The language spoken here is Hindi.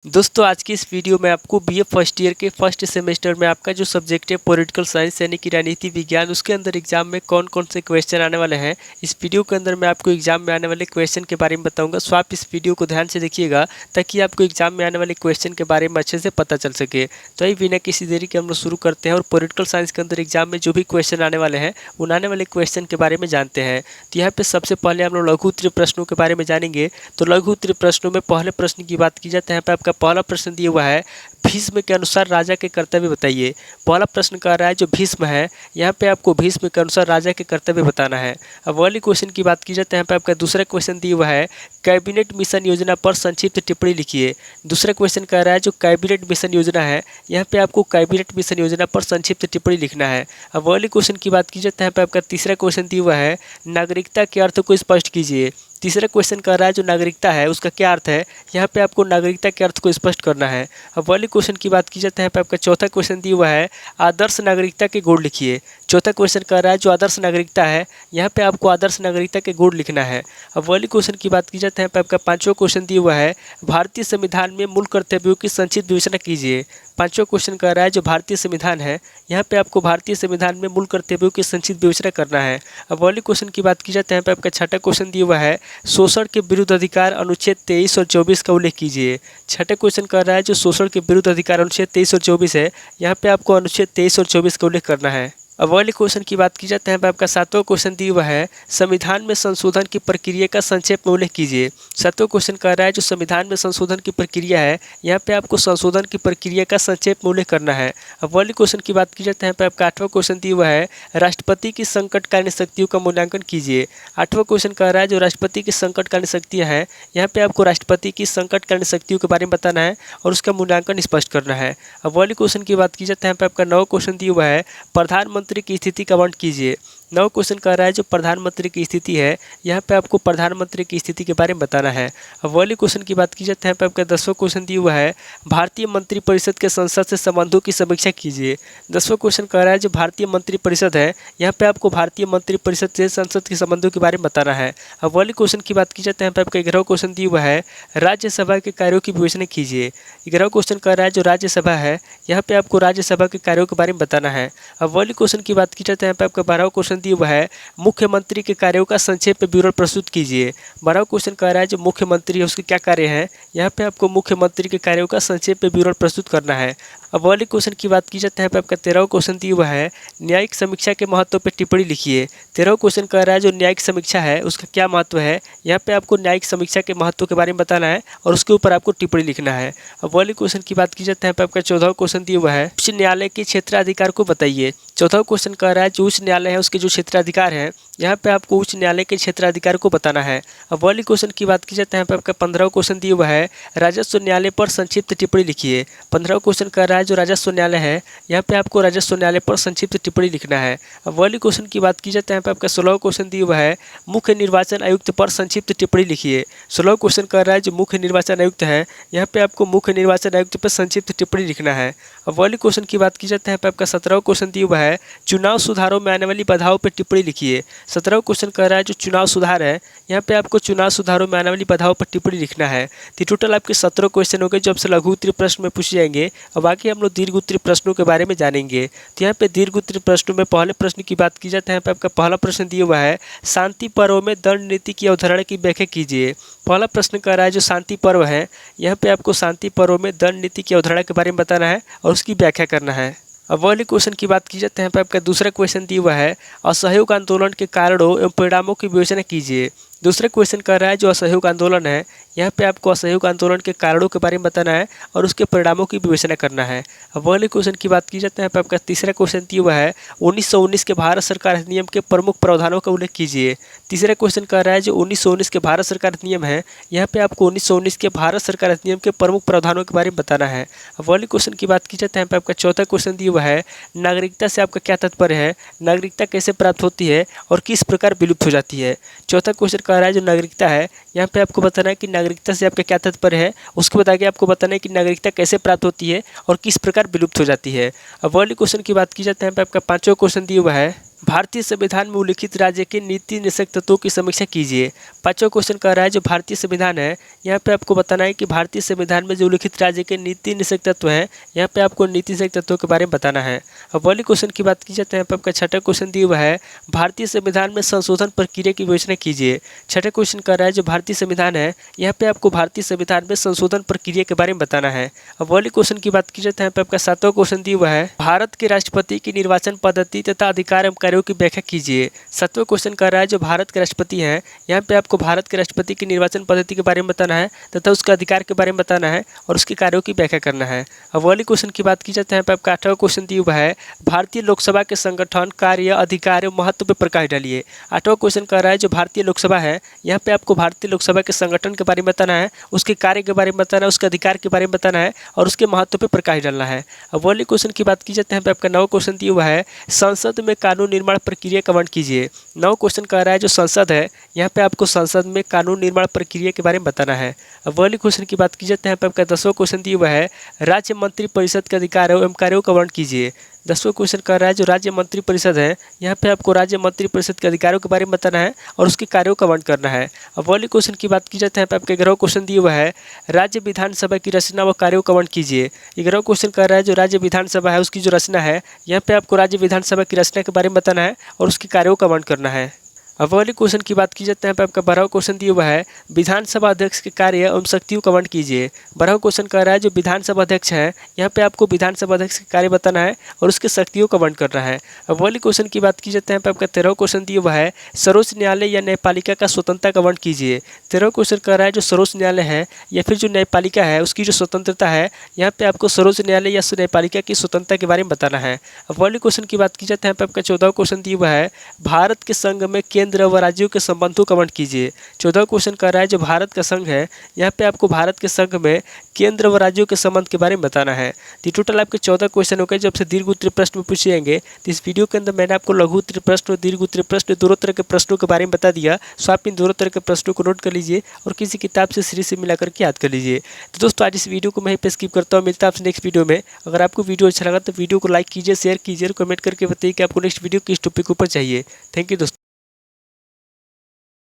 दोस्तों आज की इस वीडियो में आपको बीए फर्स्ट ईयर के फर्स्ट सेमेस्टर में आपका जो सब्जेक्ट है पॉलिटिकल साइंस यानी कि राजनीति विज्ञान, उसके अंदर एग्जाम में कौन कौन से क्वेश्चन आने वाले हैं, इस वीडियो के अंदर मैं आपको एग्जाम में आने वाले क्वेश्चन के बारे में बताऊंगा। सो आप इस वीडियो को ध्यान से देखिएगा ताकि आपको एग्जाम में आने वाले क्वेश्चन के बारे में अच्छे से पता चल सके। तो ये बिना किसी देरी के हम लोग शुरू करते हैं और पॉलिटिकल साइंस के अंदर एग्जाम में जो भी क्वेश्चन आने वाले हैं उन आने वाले क्वेश्चन के बारे में जानते हैं। तो यहाँ पे सबसे पहले हम लोग लघु उत्तरीय प्रश्नों के बारे में जानेंगे। तो लघु उत्तरीय प्रश्नों में पहले प्रश्न की बात की जाए तो यहाँ पे आपका पहला प्रश्न दिया हुआ है, भीष्म के अनुसार राजा के कर्तव्य बताइए। पहला प्रश्न कह रहा है जो भीष्म है, यहाँ पे आपको भीष्म के अनुसार राजा के कर्तव्य बताना है। अब वाली क्वेश्चन की बात की जाए तो यहाँ पे आपका दूसरा क्वेश्चन दिया हुआ है, कैबिनेट मिशन योजना पर संक्षिप्त टिप्पणी लिखिए। दूसरा क्वेश्चन कह रहा है जो कैबिनेट मिशन योजना है, यहाँ पे आपको कैबिनेट मिशन योजना पर संक्षिप्त टिप्पणी लिखना है। अब वाली क्वेश्चन की बात की जाए तो यहाँ पे आपका तीसरा क्वेश्चन दिया हुआ है, नागरिकता के अर्थ को स्पष्ट कीजिए। तीसरा क्वेश्चन कर रहा है जो नागरिकता है उसका क्या अर्थ है, यहाँ पे आपको नागरिकता के अर्थ को स्पष्ट करना है। अब वाली क्वेश्चन की बात की जाए तो यहाँ पे आपका चौथा क्वेश्चन दिया हुआ है, आदर्श नागरिकता के गुण लिखिए। चौथा क्वेश्चन कर रहा है जो आदर्श नागरिकता है, यहाँ पे आपको आदर्श नागरिकता के गुण लिखना है। अब वाली क्वेश्चन की बात की जाए तो यहाँ पे आपका पांचवा क्वेश्चन दिया हुआ है, भारतीय संविधान में मूल कर्तव्यों की संक्षिप्त विवेचना कीजिए। पांचवा क्वेश्चन कर रहा है जो भारतीय संविधान है, यहाँ पे आपको भारतीय संविधान में मूल कर्तव्यों की संक्षिप्त विवेचना करना है। अब वाली क्वेश्चन की बात की जाए तो यहाँ पे आपका छठा क्वेश्चन दिया हुआ है, शोषण के विरुद्ध अधिकार अनुच्छेद 23 और 24 का उल्लेख कीजिए। छठा क्वेश्चन कर रहा है जो शोषण के विरुद्ध अधिकार अनुच्छेद 23 और 24 है, यहाँ पे आपको अनुच्छेद 23 और 24 का उल्लेख करना है। अब वाली क्वेश्चन की बात की जाए तो यहाँ पे आपका सातवां क्वेश्चन दिया हुआ है, संविधान में संशोधन की प्रक्रिया का संक्षेप में उल्लेख कीजिए। सातवां क्वेश्चन कह रहा है जो संविधान में संशोधन की प्रक्रिया है, यहाँ पे आपको संशोधन की प्रक्रिया का संक्षेप में उल्लेख करना है। अब वाली क्वेश्चन की बात की जाए तो यहाँ पे आपका आठवां क्वेश्चन दिया हुआ है, राष्ट्रपति की संकटकालीन शक्तियों का मूल्यांकन कीजिए। आठवां क्वेश्चन कह रहा है जो राष्ट्रपति की संकटकालीन शक्तियाँ हैं, यहाँ पे आपको राष्ट्रपति की संकटकालीन शक्तियों के बारे में बताना है और उसका मूल्यांकन स्पष्ट करना है। अब वाली क्वेश्चन की बात की जाए तो यहाँ पे आपका नौवां क्वेश्चन दिया हुआ है, प्रधानमंत्री की स्थिति का वर्णन कीजिए। नौ क्वेश्चन कह रहा है जो प्रधानमंत्री की स्थिति है, यहाँ पे आपको प्रधानमंत्री की स्थिति के बारे में बताना है। अब वाली क्वेश्चन की बात की जाए तो यहाँ पे आपका 10वां क्वेश्चन दिया हुआ है, भारतीय मंत्रिपरिषद के संसद से संबंधों की समीक्षा कीजिए। 10वां क्वेश्चन कह रहा है जो भारतीय मंत्रिपरिषद है, यहाँ पे आपको भारतीय मंत्रिपरिषद से संसद के संबंधों के बारे में बताना है। अब वाली क्वेश्चन की बात की जाए तो यहाँ पे आपका 11वां क्वेश्चन दिया हुआ है, राज्यसभा के कार्यों की विवेचना कीजिए। 11वां क्वेश्चन कह रहा है जो राज्यसभा है, यहाँ पे आपको राज्यसभा के कार्यों के बारे में बताना है। अब वाली क्वेश्चन की बात की जाए तो यहाँ पे आपका 12वां क्वेश्चन दिया हुआ है, मुख्यमंत्री के कार्यों का संक्षेप में विवरण प्रस्तुत कीजिए। 12वां क्वेश्चन कह रहा है जो मुख्यमंत्री है उसके क्या कार्य हैं, यहाँ पे आपको मुख्यमंत्री के कार्यों का संक्षेप में विवरण प्रस्तुत करना है। अब वाले क्वेश्चन की बात की जाए तो यहाँ पे आपका 13वां क्वेश्चन दिया हुआ है, न्यायिक समीक्षा के महत्व पर टिप्पणी लिखिए। 13वां क्वेश्चन कह रहा है जो न्यायिक समीक्षा है उसका क्या महत्व है, यहाँ पे आपको न्यायिक समीक्षा के महत्व के बारे में बताना है और उसके ऊपर आपको टिप्पणी लिखना है। अब वाले क्वेश्चन की बात की जाए तो यहाँ पे आपका 14वां क्वेश्चन दिया हुआ है, उच्च न्यायालय के क्षेत्राधिकार को बताइए। 14वां क्वेश्चन कह रहा है जो उच्च न्यायालय है उसके जो क्षेत्राधिकार है, यहाँ पे आपको उच्च न्यायालय के क्षेत्राधिकार को बताना है। अब वाली क्वेश्चन की बात की जाए तो यहाँ पे आपका 15वां क्वेश्चन दिया हुआ है, राजस्व न्यायालय पर संक्षिप्त टिप्पणी लिखिए। 15वां क्वेश्चन कह रहा है जो राजस्व न्यायालय है, यहाँ पे आपको राजस्व न्यायालय पर संक्षिप्त टिप्पणी लिखना है। अब वाली क्वेश्चन की बात की जाए तो यहाँ पे आपका 16वां क्वेश्चन दिया हुआ है, मुख्य निर्वाचन आयुक्त पर संक्षिप्त टिप्पणी लिखिए। 16वां क्वेश्चन कह रहा है जो मुख्य निर्वाचन आयुक्त है, यहाँ पे आपको मुख्य निर्वाचन आयुक्त पर संक्षिप्त टिप्पणी लिखना है। अब वाली क्वेश्चन की बात की जाए तो यहाँ पे आपका 17वां क्वेश्चन दिया हुआ है, चुनाव सुधारों में आने वाली बाधाओं पर टिप्पणी लिखिए। 17वां क्वेश्चन कह रहा है जो चुनाव सुधार है, यहाँ पे आपको चुनाव सुधारों में आने वाली बाधाओं पर टिप्पणी लिखना है। तो टोटल आपके 17 क्वेश्चन हो गए जो आपसे लघु उत्तरीय प्रश्न में पूछे जाएंगे। अब आगे हम लोग दीर्घ उत्तरीय प्रश्नों के बारे में जानेंगे। तो यहाँ पे दीर्घ उत्तरीय प्रश्नों में पहले प्रश्न की बात की जाए तो यहाँ पे आपका पहला प्रश्न दिया हुआ है, शांति पर्व में दंड नीति की अवधारणा की व्याख्या कीजिए। पहला प्रश्न कह रहा है जो शांति पर्व है, यहाँ पे आपको शांति पर्व में दंड नीति की अवधारणा के बारे में बताना है और उसकी व्याख्या करना है। अब वाले क्वेश्चन की बात की जाए तो यहाँ पे आपका दूसरा क्वेश्चन दिया हुआ है, असहयोग आंदोलन के कारणों एवं परिणामों की विवेचना कीजिए। दूसरा क्वेश्चन कर रहा है जो असहयोग आंदोलन है, यहाँ पे आपको असहयोग आंदोलन के कारणों के बारे में बताना है और उसके परिणामों की विवेचना करना है। अब वाले क्वेश्चन की बात की जाए तो यहाँ पे आपका तीसरा क्वेश्चन दिया हुआ है, 1919 के भारत सरकार अधिनियम के प्रमुख प्रावधानों का उल्लेख कीजिए। तीसरा क्वेश्चन कर रहा है जो 1919 के भारत सरकार अधिनियम है, यहाँ पे आपको 1919 के भारत सरकार अधिनियम के प्रमुख प्रावधानों के बारे में बताना है। अब वाले क्वेश्चन की बात की जाए तो यहाँ पे आपका चौथा क्वेश्चन दिया हुआ है, नागरिकता से आपका क्या तात्पर्य है, नागरिकता कैसे प्राप्त होती है और किस प्रकार विलुप्त हो जाती है। चौथा क्वेश्चन कह रहा है जो नागरिकता है, यहाँ पे आपको बताना है कि नागरिकता से आपका क्या तात्पर्य है, उसके बाद आगे आपको बताना है कि नागरिकता कैसे प्राप्त होती है और किस प्रकार विलुप्त हो जाती है। अब वाले क्वेश्चन की बात की जाए तो यहाँ पे आपका पांचवा क्वेश्चन दिया हुआ है, भारतीय संविधान में उल्लिखित राज्य के नीति निषेध तत्वों की समीक्षा कीजिए। पांचवा क्वेश्चन कह रहा है जो भारतीय संविधान है, यहाँ पे आपको बताना है कि भारतीय संविधान में जो उल्लिखित राज्य के नीति निषेध तत्व हैं, यहाँ पे आपको नीति निषेध तत्वों के बारे में बताना है। अब पहले क्वेश्चन की बात की जाए तो यहाँ पे आपका छठा क्वेश्चन दिया हुआ है, भारतीय संविधान में संशोधन प्रक्रिया की विवेचना कीजिए। छठा क्वेश्चन कह रहा है जो भारतीय संविधान है, यहाँ पे आपको भारतीय संविधान में संशोधन प्रक्रिया के बारे में बताना है। अब पहले क्वेश्चन की बात की जाए तो यहाँ पे आपका सातवां क्वेश्चन दिया हुआ है, भारत के राष्ट्रपति की निर्वाचन पद्धति तथा अधिकार एवं कार्यों की व्याख्या कीजिए। सातवां क्वेश्चन कर रहा है जो भारत के राष्ट्रपति हैं, यहाँ पे आपको भारत के राष्ट्रपति की निर्वाचन पद्धति के बारे में बताना है तथा उसका अधिकार के बारे में बताना है और उसके कार्यों की व्याख्या करना है। अब वाली क्वेश्चन की बात की जाए तो यहाँ पे आपका आठवां क्वेश्चन दिया हुआ है, भारतीय लोकसभा के संगठन, कार्य, अधिकार एवं महत्व पर प्रकाश डालिए। आठवां क्वेश्चन कर रहा है जो भारतीय लोकसभा है, यहाँ पे आपको भारतीय लोकसभा के संगठन के बारे में बताना है, उसके कार्य के बारे में बताना है, उसके अधिकार के बारे में बताना है और उसके महत्व पर प्रकाश डालना है। अब वाली क्वेश्चन की बात की जाए तो यहाँ पे आपका नवा क्वेश्चन दिया हुआ है, संसद में कानून निर्माण प्रक्रिया का वर्णन कीजिए। नौ क्वेश्चन कह रहा है जो संसद है, यहाँ पे आपको संसद में कानून निर्माण प्रक्रिया के बारे में बताना है। अब वाली क्वेश्चन की बात की जाए तो यहाँ पे आपका 10वां क्वेश्चन दिया हुआ है, राज्य मंत्री परिषद के अधिकारों एवं कार्यों का वर्णन कीजिए। 10वां क्वेश्चन कह रहा है जो राज्य मंत्री परिषद है, यहाँ पे आपको राज्य मंत्री परिषद के अधिकारों के बारे में बताना है और उसके कार्यों का वर्णन करना है। अब वाली क्वेश्चन की बात की जाए तो यहाँ पे आपके 11वां क्वेश्चन दिया हुआ है, राज्य विधानसभा की रचना व कार्यों का वर्णन कीजिए। 11वां क्वेश्चन कह रहा है जो राज्य विधानसभा है उसकी जो रचना है, यहाँ पे आपको राज्य विधानसभा की रचना के बारे में बताना है और उसके कार्यों का वर्णन करना है। अब वाली क्वेश्चन की बात की जाए तो यहाँ पे आपका 12वां क्वेश्चन दिया हुआ है, विधानसभा अध्यक्ष के कार्य एवं शक्तियों का वर्णन कीजिए। 12वां क्वेश्चन कह रहा है जो विधानसभा अध्यक्ष है, यहाँ पे आपको विधानसभा अध्यक्ष के कार्य बताना है और उसके शक्तियों का वर्णन करना है। अब वाली क्वेश्चन की बात की जाए तो यहाँ पे आपका 13वां क्वेश्चन दिया हुआ है, सर्वोच्च न्यायालय या न्यायपालिका का स्वतंत्रता का वर्णन कीजिए। 13वां क्वेश्चन कह रहा है जो सर्वोच्च न्यायालय है या फिर जो न्यायपालिका है उसकी जो स्वतंत्रता है, यहाँ पे आपको सर्वोच्च न्यायालय या न्यायपालिका की स्वतंत्रता के बारे में बताना है। अब वाली क्वेश्चन की बात की जाए तो यहाँ पे आपका 14वां क्वेश्चन दिया हुआ है, भारत के संघ में केंद्र व राज्यों के संबंधों का वर्णन कीजिए। 14वां क्वेश्चन कर रहा है जो भारत का संघ है, यहाँ पे आपको भारत के संघ में केंद्र व राज्यों के संबंध के बारे में बताना है। तो टोटल आपके 14 क्वेश्चन हो गए जो आपसे दीर्घ उत्तरीय प्रश्न में पूछे जाएंगे। तो इस वीडियो के अंदर मैंने आपको लघु उत्तरीय प्रश्न और दीर्घ उत्तरीय प्रश्न दोनों तरह के प्रश्नों के बारे में बता दिया। सो आप इन दोनों तरह के प्रश्नों को नोट कर लीजिए और किसी किताब से सीरीज से मिलाकर के याद कर लीजिए। तो दोस्तों आज इस वीडियो को मैं पे स्किप करता हूँ, मिलता है आपसे नेक्स्ट वीडियो में। अगर आपको वीडियो अच्छा लगा तो वीडियो को लाइक कीजिए, शेयर कीजिए और कमेंट करके बताइए कि आपको नेक्स्ट वीडियो किस टॉपिक के ऊपर चाहिए। थैंक यू दोस्तों।